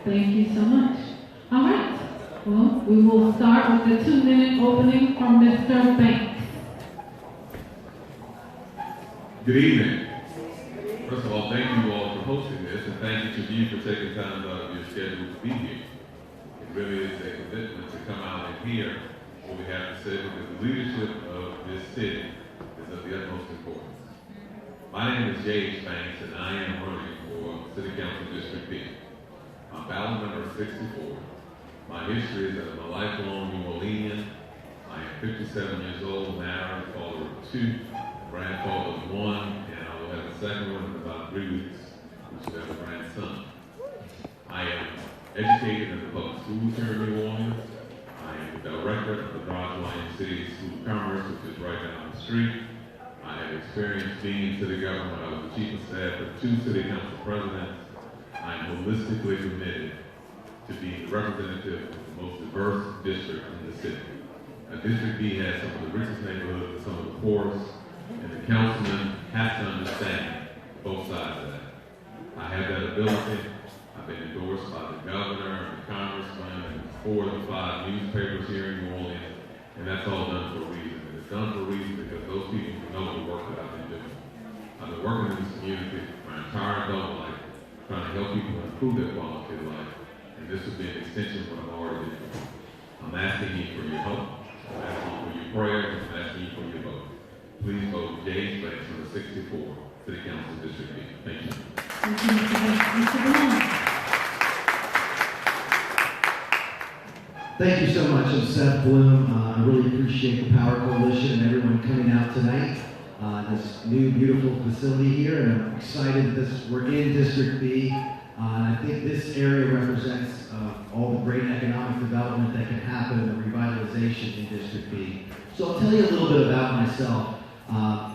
Thank you so much. All right. Well, we will start with the 2-minute opening from Mr. Banks. Good evening. First of all, thank you all for hosting this, and thank you to you for taking time out of your schedule to be here. It really is a commitment to come out and hear what we have to say, because the leadership of this city is of the utmost importance. My name is James Banks, and I am running for City Council District B. I'm ballot number 64. My history is that I'm a lifelong New Orleanian. I am 57 years old, married, father of 2, grandfather of 1, and I will have a second one in about 3 weeks, which will have a grandson. I am educated in the public schools here in New Orleans. I am the director of the Broadway City School of Commerce, which is right down the street. I have experience being in city government. I was the chief of staff of 2 city council presidents. I am holistically committed to being the representative of the most diverse district in the city. District B has some of the richest neighborhoods and some of the poorest, and the councilman has to understand both sides of that. I have that ability. I've been endorsed by the governor, the congressman, and 4 of the 5 newspapers here in New Orleans, and that's all done for a reason. And it's done for a reason because those people know the work that I've been doing. I've been working in this community my entire adult life, trying to help people improve their quality of life. And this will be an extension of what I'm already doing. I'm asking you for your help. I'm asking you for your prayers. I'm asking you for your vote. Please vote James Banks number 64, City Council District B. Thank you. Thank you, Mr. Bloom. Thank you so much. I'm Seth Bloom. I really appreciate the Power Coalition and everyone coming out tonight. This new beautiful facility here, and I'm excited that we're in District B. I think this area represents all the great economic development that can happen and the revitalization in District B. So I'll tell you a little bit about myself.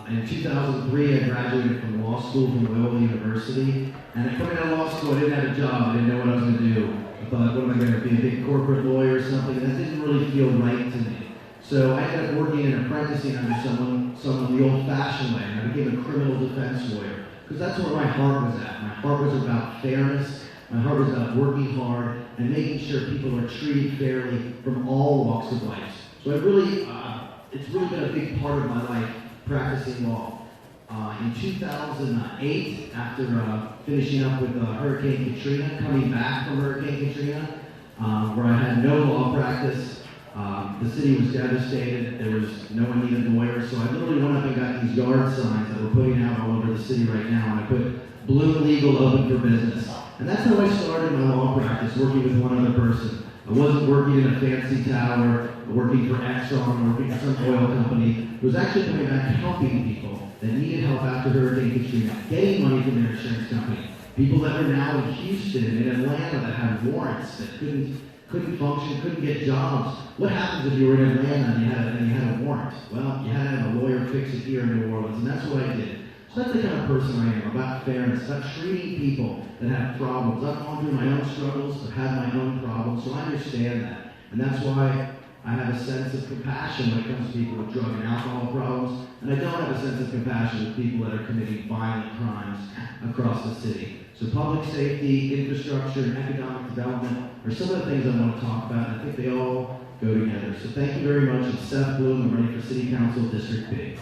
In 2003, I graduated from law school from Loyola University, and coming out of law school, I didn't have a job. I didn't know what I was going to do. I thought, what am I going to be, a big corporate lawyer or something? And that didn't really feel right to me. So I ended up working and apprenticing under someone the old-fashioned way, and I became a criminal defense lawyer, because that's where my heart was at. My heart was about fairness. My heart was about working hard and making sure people are treated fairly from all walks of life. So it's really been a big part of my life, practicing law. In 2008, after finishing up with Hurricane Katrina, coming back from Hurricane Katrina, where I had no law practice, the city was devastated. There was no one needed lawyers, so I literally went up and got these yard signs that we're putting out all over the city right now, and I put Bloom Legal open for business. And that's how I started my law practice, working with one other person. I wasn't working in a fancy tower, working for Exxon, working for some oil company. It was actually coming back helping people that needed help after Hurricane Katrina, getting money from their insurance company. People that are now in Houston and in Atlanta that had warrants that couldn't function, couldn't get jobs. What happens if you were in Atlanta and you had a warrant? Well, you had to have a lawyer fix it here in New Orleans, and that's what I did. So that's the kind of person I am, about fairness, about treating people that have problems. I've gone through my own struggles, I've had my own problems, so I understand that. And that's why I have a sense of compassion when it comes to people with drug and alcohol problems, and I don't have a sense of compassion with people that are committing violent crimes across the city. So public safety, infrastructure, and economic development are some of the things I want to talk about, and I think they all go together. So thank you very much. I'm Seth Bloom. I'm running for City Council District B.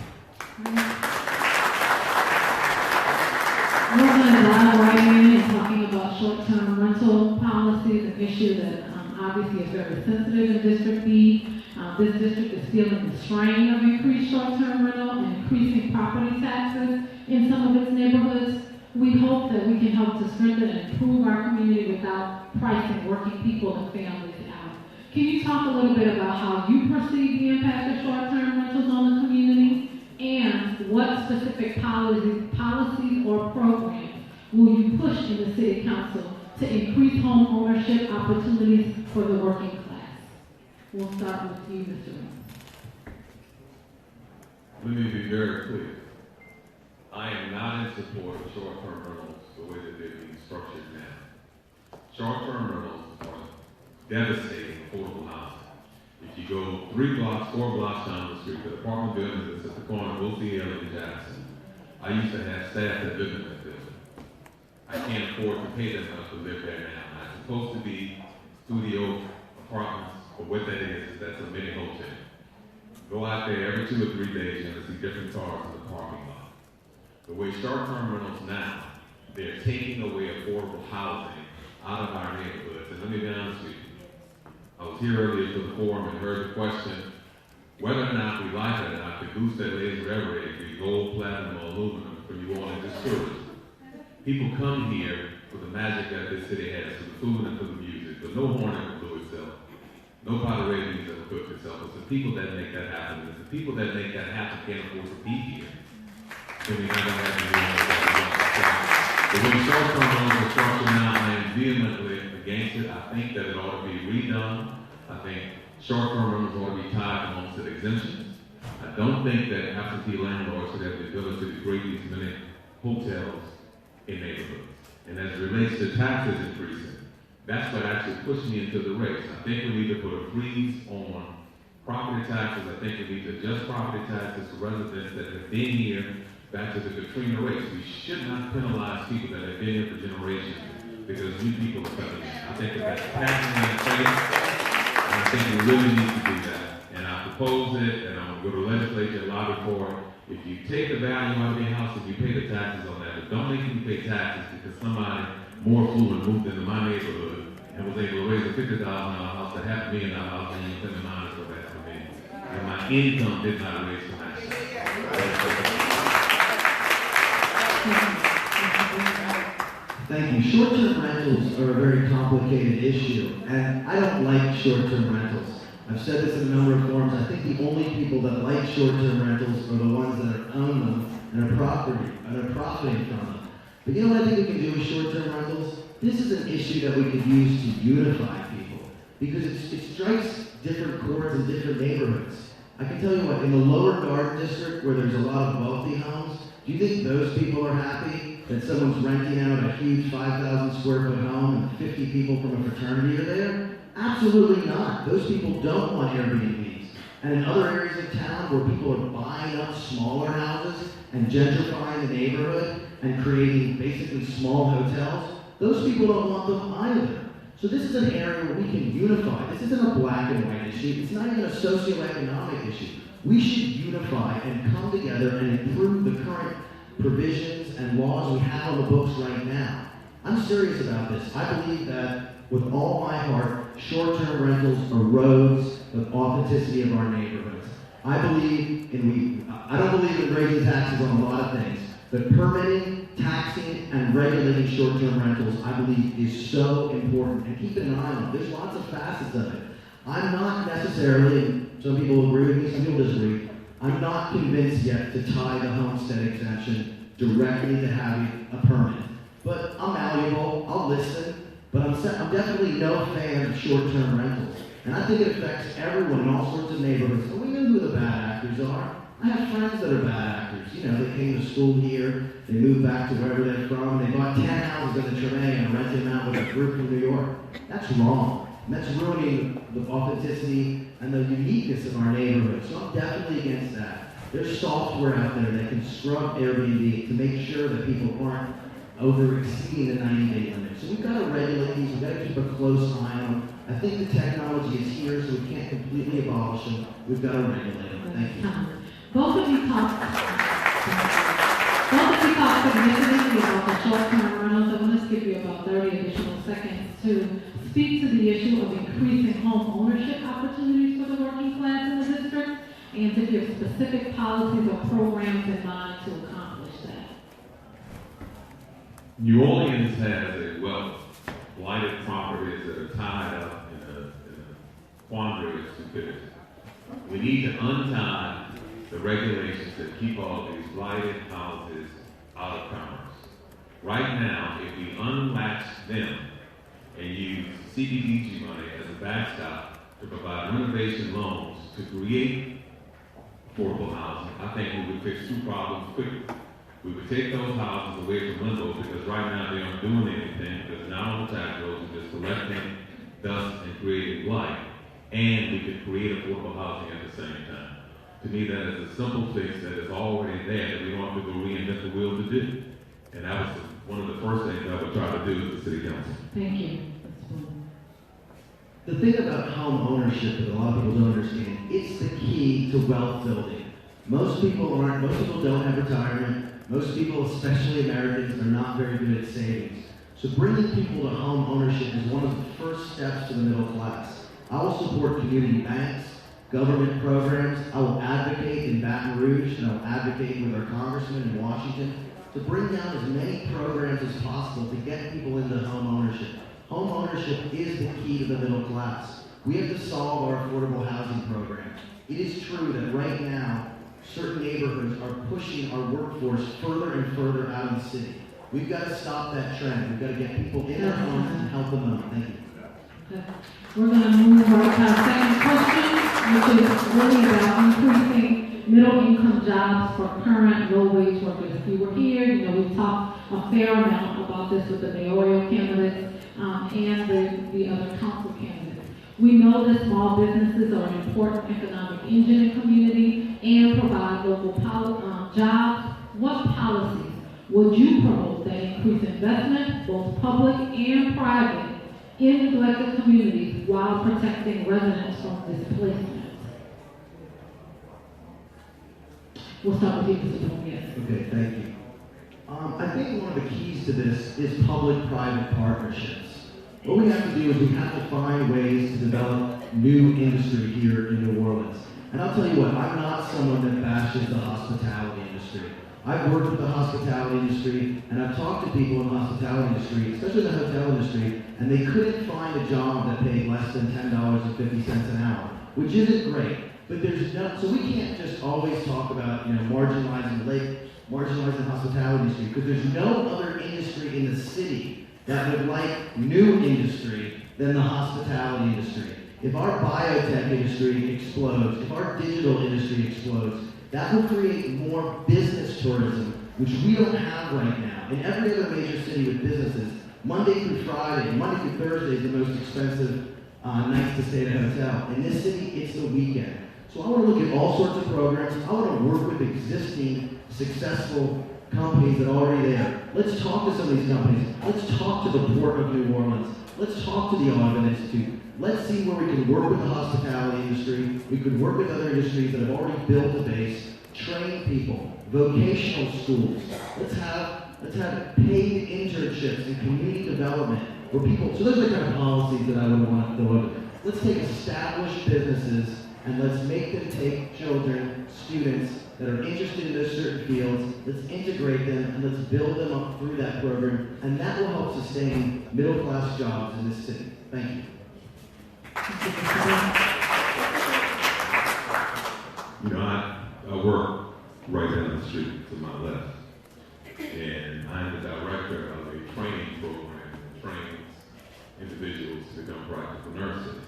We're going to dive right in and talking about short-term rental policies, an issue that obviously is very sensitive in District B. This district is feeling the strain of increased short-term rental and increasing property taxes in some of its neighborhoods. We hope that we can help to strengthen and improve our community without pricing working people and families out. Can you talk a little bit about how you perceive the impact of short-term rentals on the community, and what specific policies or programs will you push in the City Council to increase home ownership opportunities for the working class? We'll start with you, Mr. Bloom. Let me be very clear. I am not in support of short-term rentals the way that they're being structured now. Short-term rentals are devastating affordable housing. If you go 3 blocks, 4 blocks down the street, the apartment building that's at the corner of Oceana and Jackson, I used to have staff that lived in that building. I can't afford to pay them enough to live there now. And it's supposed to be studio apartments, but what that is that's a mini hotel. Go out there every 2 or 3 days, you're going to see different cars in the parking lot. The way short-term rentals now, they're taking away affordable housing out of our neighborhoods. And let me be honest with you. I was here earlier for the forum and heard the question, whether or not we like it or not, the goose that lays whatever it is, be gold, platinum, or aluminum, for you all in this tourism. People come here for the magic that this city has, for the food and for the music, but no horn ever blew itself. No Pomeranian music ever cooked itself. It's the people that make that happen. It's the people that make that happen can't afford to be here. Then we never have to do that. But when short-term rentals are structured now, I am vehemently against it. I think that it ought to be redone. I think short-term rentals ought to be tied to homestead exemptions. I don't think that absentee landlords should have the ability to create these many hotels in neighborhoods. And as it relates to taxes increasing, that's what actually pushed me into the race. I think we need to put a freeze on property taxes. I think we need to adjust property taxes for residents that have been here back to the Katrina race. We should not penalize people that have been here for generations because new people are coming in. I think that that's passing in place, and I think we really need to do that. And I propose it, and I'm going to go to the legislature and lobby for it. If you take the value out of your house and you pay the taxes on that, but don't make me pay taxes because somebody more affluent moved into my neighborhood and was able to raise a $50,000 house to $500,000 house and you pay the minus for that for me. And my income did not raise to match that. Thank you. Short-term rentals are a very complicated issue, and I don't like short-term rentals. I've said this in a number of forums. I think the only people that like short-term rentals are the ones that own them and are profiting from them. But you know what I think we can do with short-term rentals? This is an issue that we can use to unify people because it strikes different chords in different neighborhoods. I can tell you what, in the Lower Garden District where there's a lot of wealthy homes, do you think those people are happy that someone's renting out a huge 5,000 square foot home and 50 people from a fraternity are there? Absolutely not. Those people don't want Airbnbs. And in other areas of town where people are buying up smaller houses and gentrifying the neighborhood and creating basically small hotels, those people don't want them either. So this is an area where we can unify. This isn't a black and white issue. It's not even a socioeconomic issue. We should unify and come together and improve the current provisions and laws we have on the books right now. I'm serious about this. I believe that with all my heart, short-term rentals erodes the authenticity of our neighborhoods. I don't believe in raising taxes on a lot of things, but permitting, taxing, and regulating short-term rentals, I believe, is so important. And keep an eye on it. There's lots of facets of it. I'm not necessarily, and some people agree with me, some people disagree, I'm not convinced yet to tie the homestead exemption directly to having a permit. But I'm malleable, I'll listen, but I'm definitely no fan of short-term rentals. And I think it affects everyone in all sorts of neighborhoods. And we know who the bad actors are. I have friends that are bad actors. You know, they came to school here, they moved back to wherever they're from, they bought 10 houses in the Treme and rented them out with a group from New York. That's wrong. And that's ruining the authenticity and the uniqueness of our neighborhood. So I'm definitely against that. There's software out there that can scrub Airbnb to make sure that people aren't over-exceeding the 90-day limit. So we've got to regulate these, we've got to keep a close eye on them. I think the technology is here, so we can't completely abolish them. We've got to regulate them. Thank you. Both of you talked significantly about the short-term rentals. I want to give you about 30 additional seconds to speak to the issue of increasing home ownership opportunities for the working class in the district and to give specific policies or programs in mind to accomplish that. New Orleans has a wealth of blighted properties that are tied up in a quandary of stupidity. We need to untie the regulations that keep all these blighted houses out of commerce. Right now, if we unlatch them and use CDBG money as a backstop to provide renovation loans to create affordable housing, I think we would fix two problems quickly. We would take those houses away from limbo because right now they aren't doing anything because they're not on the tax rolls and just collecting dust and creating blight. And we could create affordable housing at the same time. To me, that is a simple fix that is already there that we don't have to go reinvent the wheel to do. And that was one of the first things I would try to do as the city council. Thank you. Ms. Bloom. The thing about home ownership that a lot of people don't understand, it's the key to wealth building. Most people don't have retirement. Most people, especially Americans, are not very good at savings. So bringing people to home ownership is one of the first steps to the middle class. I will support community banks, government programs. I will advocate in Baton Rouge, and I will advocate with our congressman in Washington to bring down as many programs as possible to get people into home ownership. Home ownership is the key to the middle class. We have to solve our affordable housing program. It is true that right now, certain neighborhoods are pushing our workforce further and further out of the city. We've got to stop that trend. We've got to get people in their homes and help them out. Thank you. Okay. We're going to move right to our second question, which is really about increasing middle-income jobs for current low-wage workers. If you were here, we've talked a fair amount about this with the mayoral candidates and the other council candidates. We know that small businesses are an important economic engine in community and provide local jobs. What policies would you promote that increase investment, both public and private, in neglected communities while protecting residents from displacement? We'll start with you, Mr. Bloom. Yes. Okay, thank you. I think one of the keys to this is public-private partnerships. What we have to do is we have to find ways to develop new industry here in New Orleans. And I'll tell you what, I'm not someone that bashes the hospitality industry. I've worked with the hospitality industry, and I've talked to people in the hospitality industry, especially the hotel industry, and they couldn't find a job that paid less than $10.50 an hour, which isn't great. But so we can't just always talk about, marginalizing the hospitality industry, because there's no other industry in the city that would like new industry than the hospitality industry. If our biotech industry explodes, if our digital industry explodes, that will create more business tourism, which we don't have right now. In every other major city with businesses, Monday through Thursday is the most expensive nights to stay at a hotel. In this city, it's the weekend. So I want to look at all sorts of programs. I want to work with existing successful companies that are already there. Let's talk to some of these companies. Let's talk to the Port of New Orleans. Let's talk to the Audubon Institute. Let's see where we can work with the hospitality industry. We could work with other industries that have already built a base, train people, vocational schools. Let's have paid internships and community development where people, so those are the kind of policies that I would want to go over. Let's take established businesses and let's make them take children, students that are interested in those certain fields, let's integrate them and let's build them up through that program, and that will help sustain middle-class jobs in this city. Thank you. I work right down the street to my left, and I'm the director of a training program that trains individuals to become practical nurses.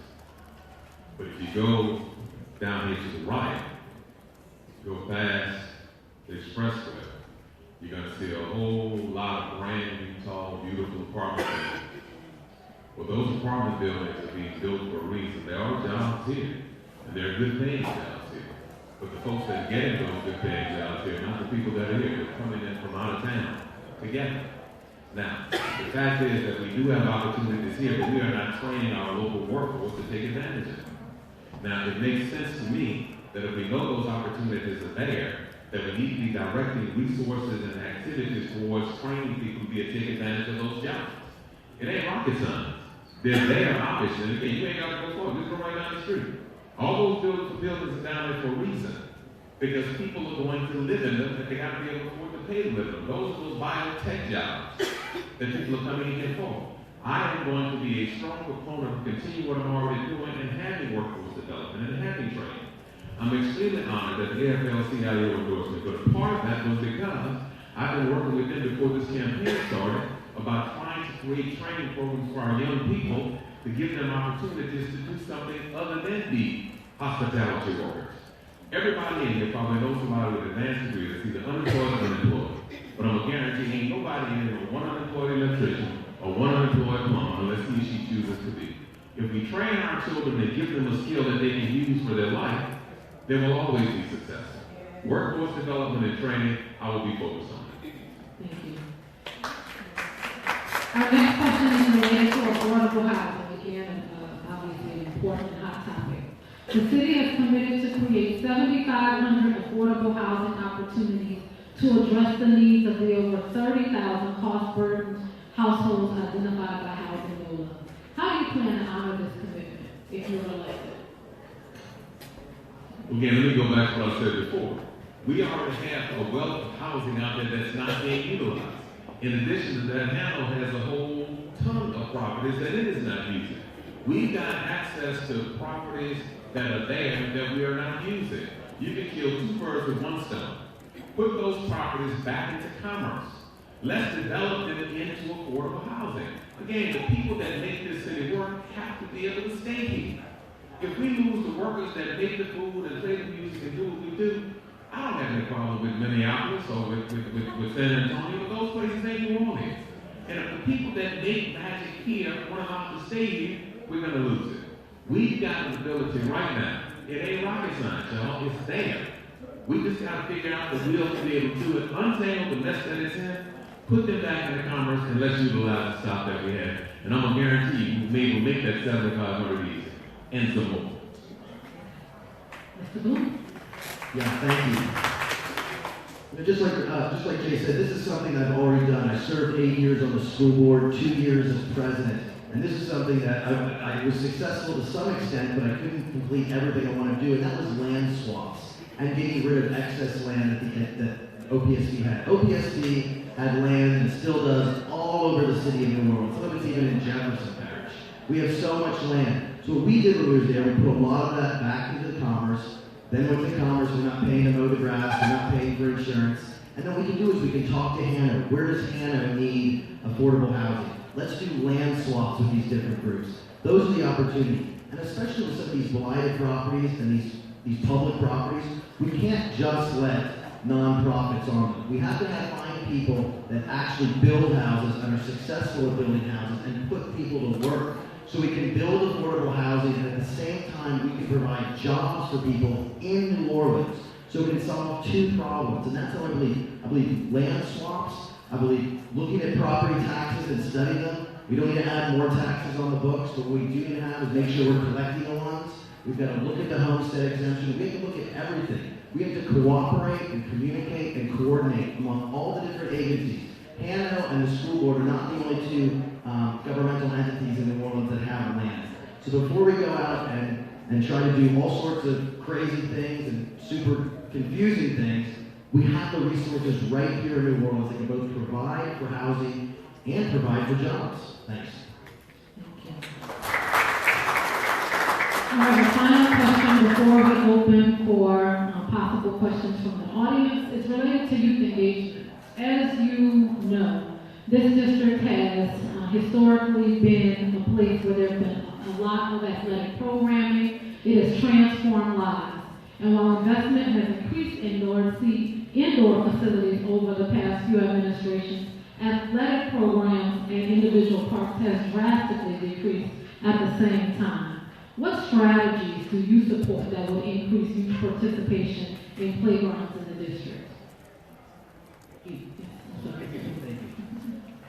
But if you go down here to the right, go past the expressway, you're going to see a whole lot of brand new, tall, beautiful apartment buildings. Well, those apartment buildings are being built for a reason. There are jobs here, and there are good paying jobs here. But the folks that are getting those good paying jobs here are not the people that are here. They're coming in from out of town together. Now, the fact is that we do have opportunities here, but we are not training our local workforce to take advantage of them. Now, it makes sense to me that if we know those opportunities are there, that we need to be directing resources and activities towards training people to be able to take advantage of those jobs. It ain't rocket science. They're there, obviously. Again, you ain't got to go far. Just go right down the street. All those buildings are down there for a reason. Because people are going to live in them, and they got to be able to afford to pay to live in them. Those are those biotech jobs that people are coming in here for. I am going to be a strong proponent of continue what I'm already doing and having workforce development and having training. I'm extremely honored that the AFL-CIO endorsed me, but a part of that was because I've been working with them before this campaign started about trying to create training programs for our young people to give them opportunities to do something other than be hospitality workers. Everybody in here probably knows somebody with an advanced degree that's either unemployed or unemployed. But I'm going to guarantee ain't nobody in here with one unemployed electrician or one unemployed plumber unless he or she chooses to be. If we train our children and give them a skill that they can use for their life, they will always be successful. Workforce development and training, I will be focused on it. Thank you. Our next question is related to affordable housing. Again, obviously an important hot topic. The city has committed to create 7,500 affordable housing opportunities to address the needs of the over 30,000 cost-burdened households identified by Housing NOLA. How do you plan to honor this commitment if you're elected? Again, let me go back to what I said before. We already have a wealth of housing out there that's not being utilized. In addition to that, Hano has a whole ton of properties that it is not using. We've got access to properties that are there that we are not using. You can kill two birds with one stone. Put those properties back into commerce. Let's develop them into affordable housing. Again, the people that make this city work have to be able to stay here. If we lose the workers that make the food and play the music and do what we do, I don't have any problem with Minneapolis or with San Antonio. Those places ain't New Orleans. And if the people that make magic here want to stay here, we're going to lose it. We've got an ability right now. It ain't rocket science, y'all. It's there. We just got to figure out the wheel to be able to do it, untangle the mess that it's in, put them back into commerce, and let's utilize the stock that we have. And I'm going to guarantee you, we'll make that 7,500 easy. And some more. Mr. Bloom? Yeah, thank you. Just like Jay said, this is something I've already done. I served 8 years on the school board, 2 years as president. And this is something that I was successful to some extent, but I couldn't complete everything I want to do, and that was land swaps and getting rid of excess land that OPSB had. OPSB had land and still does all over the city of New Orleans. Some of it's even in Jefferson Parish. We have so much land. So what we did when we were there, we put a lot of that back into the commerce. Then went to commerce, we're not paying to mow the grass, we're not paying for insurance. And then what we can do is we can talk to Hano. Where does Hano need affordable housing? Let's do land swaps with these different groups. Those are the opportunities. And especially with some of these blighted properties and these public properties, we can't just let nonprofits on them. We have to find people that actually build houses and are successful at building houses and put people to work. So we can build affordable housing, and at the same time, we can provide jobs for people in New Orleans. So we can solve two problems, and that's how I believe. I believe land swaps. I believe looking at property taxes and studying them. We don't need to add more taxes on the books, but what we do need to have is make sure we're collecting the ones. We've got to look at the homestead exemption. We have to look at everything. We have to cooperate and communicate and coordinate among all the different agencies. Hano and the school board are not the only two governmental entities in New Orleans that have land. So before we go out and try to do all sorts of crazy things and super confusing things, we have the resources right here in New Orleans that can both provide for housing and provide for jobs. Thanks. Thank you. All right, the final question before we open for possible questions from the audience is related to youth engagement. As you know, this district has historically been a place where there have been a lot of athletic programming. It has transformed lives. And while investment has increased indoor facilities over the past few administrations, athletic programs and individual parks has drastically decreased at the same time. What strategies do you support that will increase youth participation in playgrounds in the district?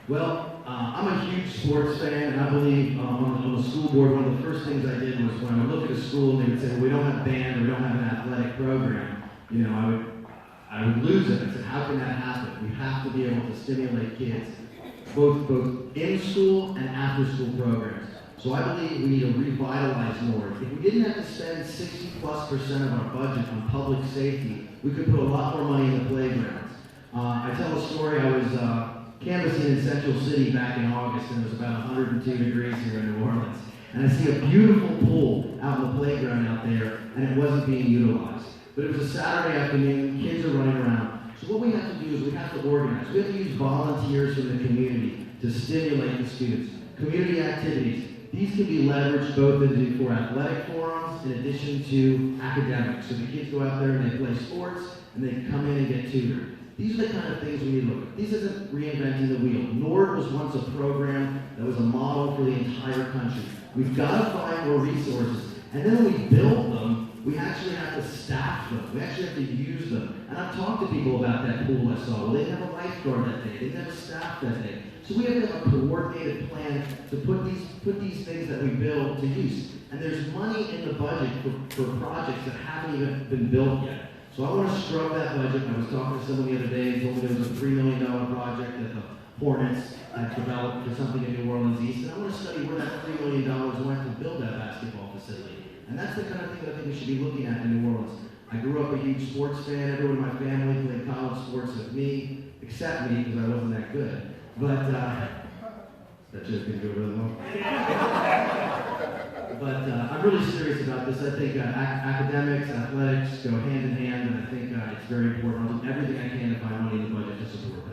Well, I'm a huge sports fan, and I believe on the school board, one of the first things I did was when I would look at a school and they would say, well, we don't have band, we don't have an athletic program, you know, I would lose it. I said, how can that happen? We have to be able to stimulate kids, both in school and after school programs. So I believe we need to revitalize more. If we didn't have to spend 60+% of our budget on public safety, we could put a lot more money in the playgrounds. I tell a story. I was canvassing in Central City back in August, and it was about 102 degrees here in New Orleans. And I see a beautiful pool out in the playground out there, and it wasn't being utilized. But it was a Saturday afternoon, kids are running around. So what we have to do is we have to organize. We have to use volunteers from the community to stimulate the students. Community activities. These can be leveraged both for athletic forums in addition to academics. So the kids go out there and they play sports, and they come in and get tutored. These are the kind of things we need to look at. This isn't reinventing the wheel. NORD was once a program that was a model for the entire country. We've got to find more resources. And then when we build them, we actually have to staff them. We actually have to use them. And I've talked to people about that pool I saw. Well, they didn't have a lifeguard that day. They didn't have a staff that day. So we have to have a coordinated plan to put these things that we build to use. And there's money in the budget for projects that haven't even been built yet. So I want to scrub that budget. I was talking to someone the other day and told me there was a $3 million project that the Hornets had developed for something in New Orleans East. And I want to study where that $3 million went to build that basketball facility. And that's the kind of thing that I think we should be looking at in New Orleans. I grew up a huge sports fan. Everyone in my family played college sports with me, except me because I wasn't that good. But that joke didn't go really well. But I'm really serious about this. I think academics, athletics go hand in hand, and I think it's very important. I'll do everything I can to find money in the budget to support that.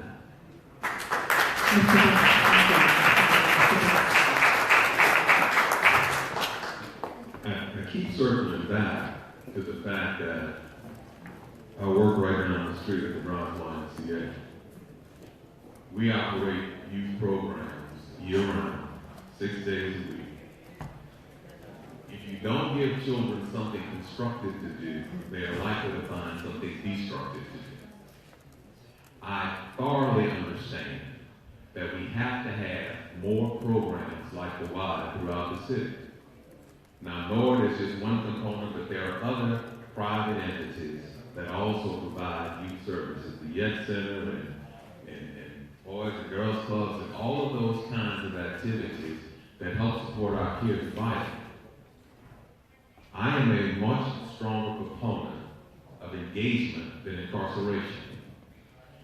I keep circling back to the fact that I work right down the street at the Bronx YMCA. We operate youth programs year-round, 6 days a week. If you don't give children something constructive to do, they are likely to find something destructive to do. I thoroughly understand that we have to have more programs like the Y throughout the city. Now, NORD is just one component, but there are other private entities that also provide youth services, the Yet Center and Boys and Girls Clubs and all of those kinds of activities that help support our kids' life. I am a much stronger proponent of engagement than incarceration.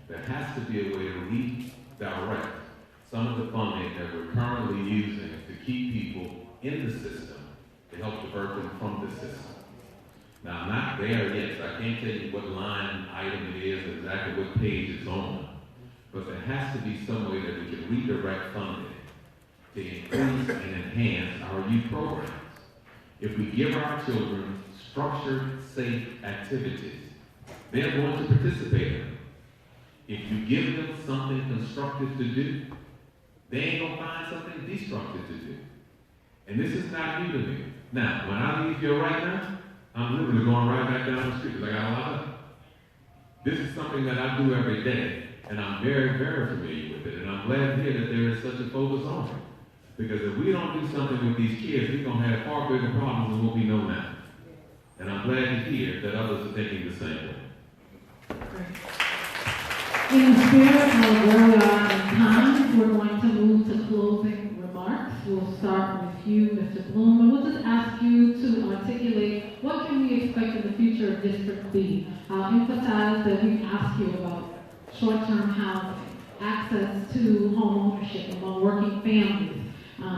There has to be a way to redirect some of the funding that we're currently using to keep people in the system to help divert them from the system. Now, I'm not there yet, so I can't tell you what line item it is, exactly what page it's on. But there has to be some way that we can redirect funding to increase and enhance our youth programs. If we give our children structured, safe activities, they're going to participate in them. If you give them something constructive to do, they ain't going to find something destructive to do. And this is not new to me. Now, when I leave here right now, I'm literally going right back down the street because I got a lot of it. This is something that I do every day, and I'm very, very familiar with it. And I'm glad to hear that there is such a focus on it. Because if we don't do something with these kids, we're going to have far bigger problems than what we know now. And I'm glad to hear that others are thinking the same way. In the spirit of where we are in time, we're going to move to closing remarks. We'll start with you, Mr. Bloom, and we'll just ask you to articulate what can we expect in the future of District B. I'll emphasize that we asked you about short-term housing, access to home ownership among working families,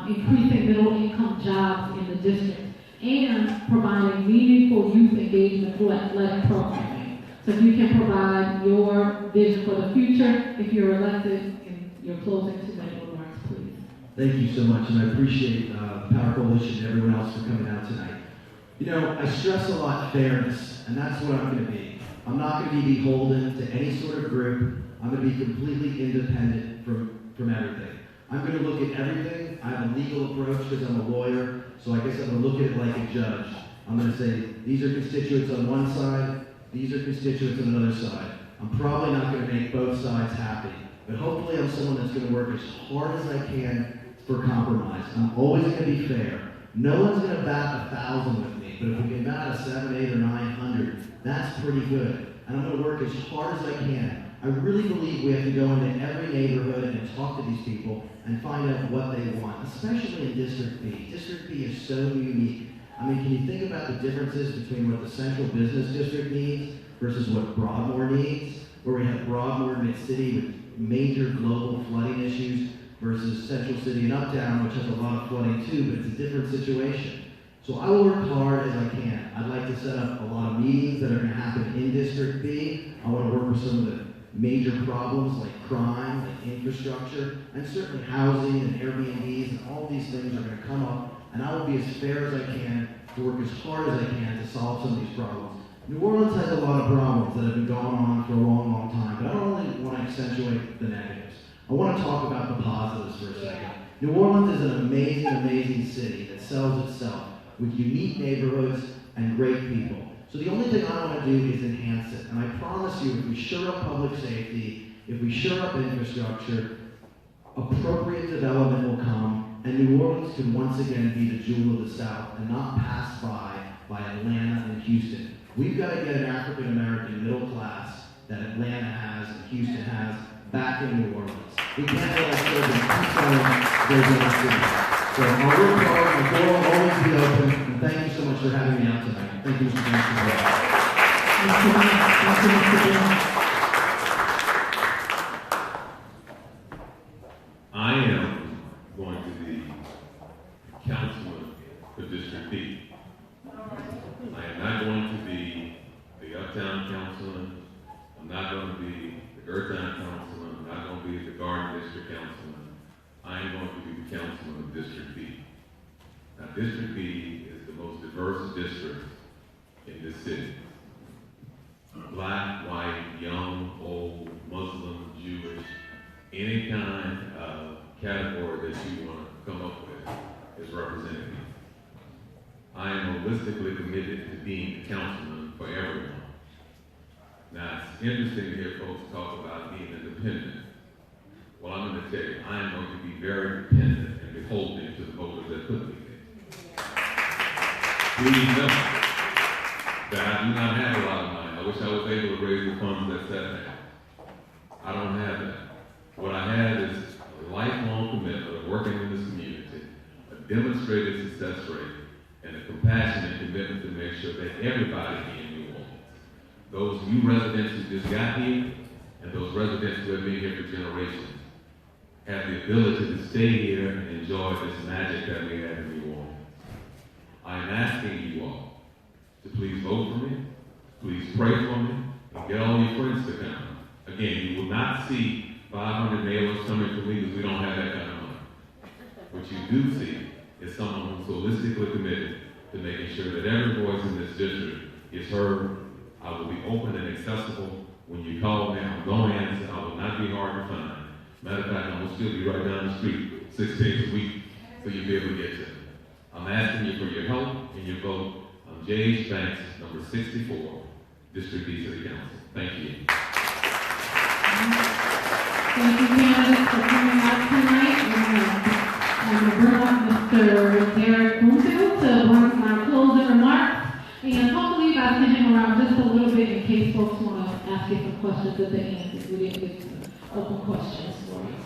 increasing middle-income jobs in the district, and providing meaningful youth engagement through athletic programming. So if you can provide your vision for the future, if you're elected, in your closing 2-minute remarks, please. Thank you so much, and I appreciate Power Coalition and everyone else for coming out tonight. You know, I stress a lot fairness, and that's what I'm going to be. I'm not going to be beholden to any sort of group. I'm going to be completely independent from everything. I'm going to look at everything. I have a legal approach because I'm a lawyer, so I guess I'm going to look at it like a judge. I'm going to say, these are constituents on one side, these are constituents on another side. I'm probably not going to make both sides happy, but hopefully I'm someone that's going to work as hard as I can for compromise. I'm always going to be fair. No one's going to bat 1,000 with me, but if we can bat a 700, 800, or 900, that's pretty good. And I'm going to work as hard as I can. I really believe we have to go into every neighborhood and talk to these people and find out what they want, especially in District B. District B is so unique. I mean, can you think about the differences between what the Central Business District needs versus what Broadmoor needs, where we have Broadmoor Mid-City with major global flooding issues versus Central City and Uptown, which has a lot of flooding too, but it's a different situation. So I will work hard as I can. I'd like to set up a lot of meetings that are going to happen in District B. I want to work with some of the major problems like crime, like infrastructure, and certainly housing and Airbnbs, and all these things are going to come up, and I will be as fair as I can to work as hard as I can to solve some of these problems. New Orleans has a lot of problems that have been going on for a long, long time, but I don't really want to accentuate the negatives. I want to talk about the positives for a second. New Orleans is an amazing, amazing city that sells itself with unique neighborhoods, and great people. So the only thing I want to do is enhance it. And I promise you, if we shore up public safety, if we shore up infrastructure, appropriate development will come, and New Orleans can once again be the jewel of the South and not passed by Atlanta and Houston. We've got to get an African-American middle class that Atlanta has and Houston has back in New Orleans. We can't let our children keep going those other cities. So I'll work hard, my door will always be open, and thank you so much for having me out tonight. Thank you, Mr. Chancellor. I am going to be councilman for District B. I am not going to be the Uptown councilman. I'm not going to be the Earthtown councilman. I'm not going to be the Garden District councilman. I am going to be the councilman of District B. Now, District B is the most diverse district in this city. Black, white, young, old, Muslim, Jewish, any kind of category that you want to come up with is represented here. I am holistically committed to being the councilman for everyone. Now, it's interesting to hear folks talk about being independent. Well, I'm going to tell you, I am going to be very dependent and beholden to the voters that put me there. Please know that I do not have a lot of money. I wish I was able to raise the funds that Seth had. I don't have that. What I have is a lifelong commitment of working in this community, a demonstrated success rate, and a compassionate commitment to make sure that everybody here in New Orleans, those new residents who just got here, and those residents who have been here for generations, have the ability to stay here and enjoy this magic that we have in New Orleans. I am asking you all to please vote for me, please pray for me, and get all your friends to come. Again, you will not see 500 mailers coming to me because we don't have that kind of money. What you do see is someone who's holistically committed to making sure that every voice in this district is heard. I will be open and accessible. When you call me, I'm going to answer. I will not be hard to find. Matter of fact, I'm going to still be right down the street 6 days a week so you'll be able to get to me. I'm asking you for your help and your vote on J.H. Banks, number 64, District B City Council. Thank you. Thank you, candidates, for coming out tonight. I'm going to bring up Mr. Derek Bloomfield to bring my closing remarks. And hopefully you guys can hang around just a little bit in case folks want to ask you some questions at the end if we didn't get to open questions for you.